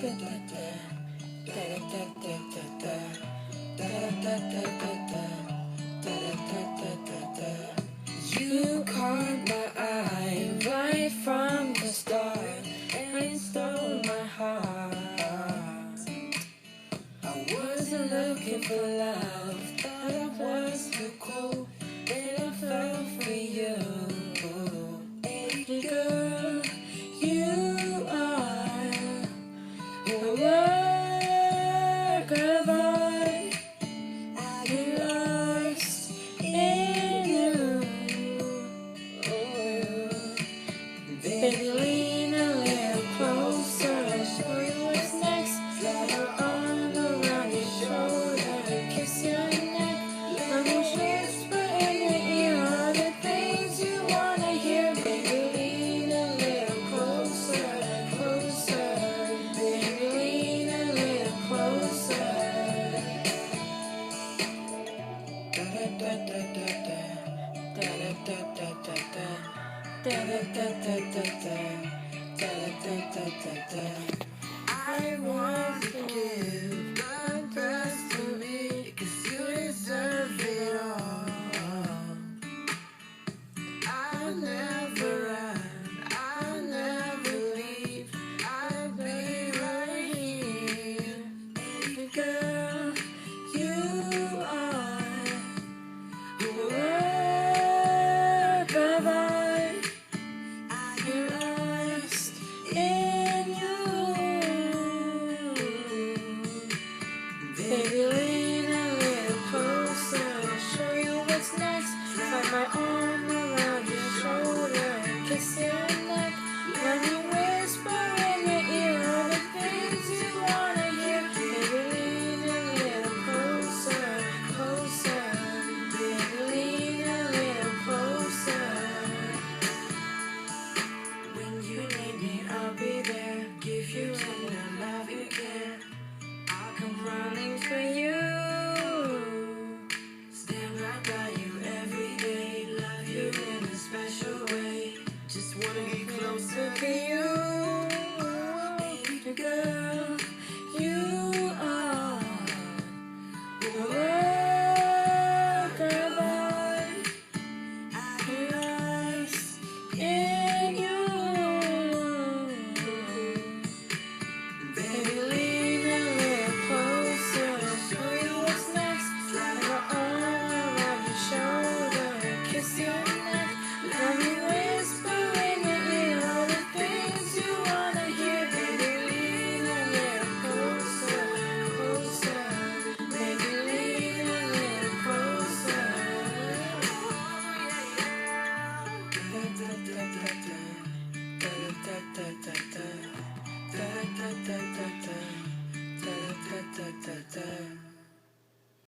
You caught my eye right from the start and stole my heart. I wasn't looking for love, thought I was too cool, and I fell for you. Baby girl, you are a work of art. I get lost in you. Baby, lean a little closer, I'll show you what's next. Slide your arm around your shoulder, kiss your neck. Let me whisper in your ear all the things you wanna hear. Baby, lean a little closer, closer. Baby, lean a little closer. Da da da da da da da da da da da. Da da da da da da da da da da. I want to give my best to me, 'cause you deserve it all. I'll never run, I'll never leave, I'll be right here. Baby girl, you are a work of art. You're lost in you. Baby, lean a little closer, I'll show you what's next. Find my arm around your shoulder and kiss your neck. Let me whisper in your ear all the things you wanna hear. Baby, lean a little closer, closer. Baby, lean a little closer. When you need me, I'll be there. Give you and I love you again. I'll come running for you. Stand right by you every day. Love you in a special way. Just wanna get closer to you. Baby girl, you are a work of art. I'm lost in you. Baby, lean a little closer, I'll show you what's next. Slide your arm around your shoulder and kiss your neck. Let me whisper in your ear all the things you wanna hear. Baby, lean a little closer, closer. Baby, lean a little closer. Da da da da da. Da da da da da. Da da da da da. Da da da da da.